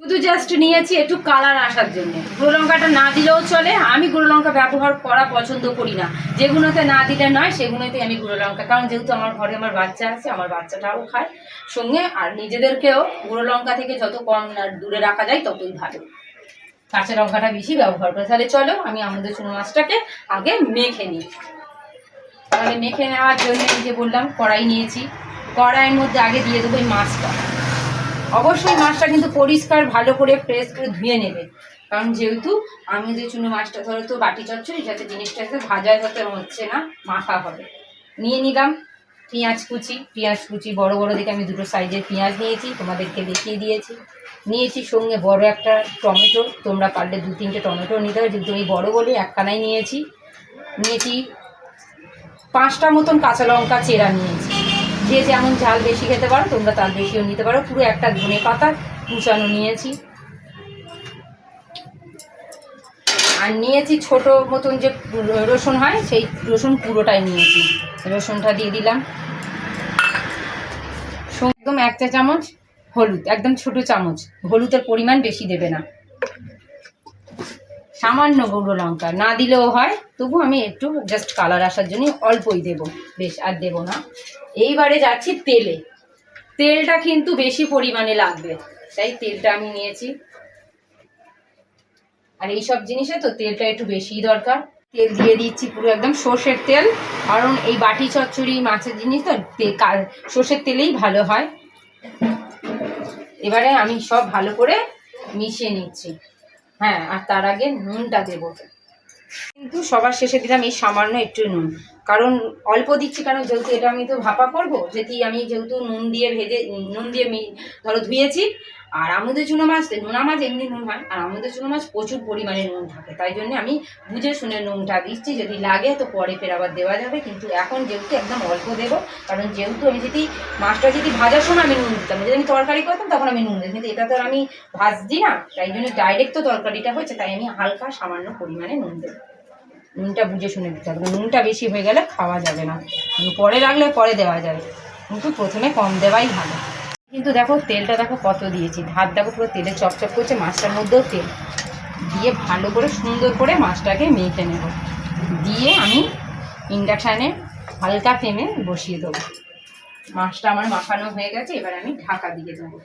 শুধু জাস্ট নিয়েছি একটু কালার আসার জন্য। গুঁড়ো লঙ্কাটা না দিলেও চলে, আমি গুঁড়ো লঙ্কা ব্যবহার করা পছন্দ করি না। যেগুলোতে না দিলে নয় সেগুলোতে আমি গুঁড়ো লঙ্কা, কারণ যেহেতু আমার ঘরে আমার বাচ্চা আছে, আমার বাচ্চাটাও খায় সঙ্গে, আর নিজেদেরকেও গুঁড়ো লঙ্কা থেকে যত কম দূরে রাখা যায় ততই ভালো। কাঁচা লঙ্কাটা বেশি ব্যবহার করে। তাহলে চলো আমি আমাদের চুনো মাছটাকে আগে মেখে নিই। তাহলে মেখে নেওয়ার জন্য এই যে বললাম কড়াই নিয়েছি, কড়াইয়ের মধ্যে আগে দিয়ে দেবো এই মাছটা। অবশ্যই মাছটা কিন্তু পরিষ্কার ভালো করে ফ্রেশ করে ধুয়ে নেবে, কারণ যেহেতু আমি যে চুনো মাছটা ধরো তো বাটি চচ্চড়ি, যাতে জিনিসটা একটু ভাজা যাতে হচ্ছে না, মাখা হবে। নিয়ে নিলাম পেঁয়াজ কুচি বড় বড় দেখে আমি দুটো সাইজের পেঁয়াজ নিয়েছি, তোমাদেরকে দেখিয়ে দিয়েছি। নিয়েছি সঙ্গে বড় একটা টমেটো, তোমরা পারলে 2-3টে টমেটো নিতে হবে, যেহেতু আমি বড় বলে একখানাই নিয়েছি। 5টা মতন কাঁচা লঙ্কা চেরা নিয়েছি। যে যেমন ঝাল বেশি খেতে পারো তোমরা তার বেশিও নিতে পারো। পুরো একটা ধনে পাতা কুচানো নিয়েছি। আর নিয়েছি ছোট মতন যে রসুন হয়, সেই রসুন পুরোটাই নিয়েছি। রসুনটা দিয়ে দিলাম। একদম 1 চা চামচ হলুদ, একদম ছোট চামচ, হলুদের পরিমাণ বেশি দেবে না। সামান্য গুঁড়ো লঙ্কা না দিলেও হয়, তবু আমি একটু জাস্ট কালার আসার জন্য অল্পই দেব, বেশ আর দেব না। এইবারে যাচ্ছি তেলে। তেলটা কিন্তু বেশি পরিমাণে লাগবে, তাই তেলটা আমি নিয়েছি। আর এইসব জিনিসে তো তেলটা একটু বেশিই দরকার। তেল দিয়ে দিচ্ছি পুরো একদম সর্ষের তেল, কারণ এই বাটি চচ্চড়ি মাছের জিনিস তো সর্ষের তেলেই ভালো হয়। এবারে আমি সব ভালো করে মিশিয়ে নিচ্ছি। হ্যাঁ, আর তার আগে নুনটা দেবো, কিন্তু সবার শেষে দিলাম এই সামান্য একটু নুন, কারণ অল্প দিচ্ছি, কারণ যেহেতু এটা আমি তো ভাপা করবো, আমি যেহেতু নুন দিয়ে ধরো ধুয়েছি। আর আমাদের চুনো মাছ, নোনা মাছ এমনি নুন হয়, আর আমাদের চুনো মাছ প্রচুর পরিমাণে নুন থাকে, তাই জন্য আমি বুঝে শুনে নুনটা দিচ্ছি। যদি লাগে তো পরে ফের আবার দেওয়া যাবে, কিন্তু এখন যেহেতু একদম অল্প দেবো, কারণ যেহেতু আমি মাছটা ভাজার সময় আমি নুন দিতাম, যদি আমি তরকারি করতাম তখন আমি নুন দিতাম, কিন্তু এটা তো আমি ভাজছি না, তাই জন্য ডাইরেক্ট তো তরকারিটা হচ্ছে, তাই আমি হালকা সামান্য পরিমাণে নুন দেবো। নুনটা বুঝে শুনে দিতে হবে, নুনটা বেশি হয়ে গেলে খাওয়া যাবে না। পরে রাখলে পরে দেওয়া যাবে, কিন্তু প্রথমে কম দেওয়াই ভালো। কিন্তু দেখো তেলটা দেখো কত দিয়েছি, ধার দেখো পুরো তেলে চপচপ করছে, মাছটার মধ্যেও তেল দিয়ে ভালো করে সুন্দর করে মাছটাকে মেখে নেব। দিয়ে আমি ইন্ডাকশানে হালকা ফ্লেমে বসিয়ে দেবো। মাছটা আমার মাখানো হয়ে গেছে, এবার আমি ঢাকা দিয়ে দেবো।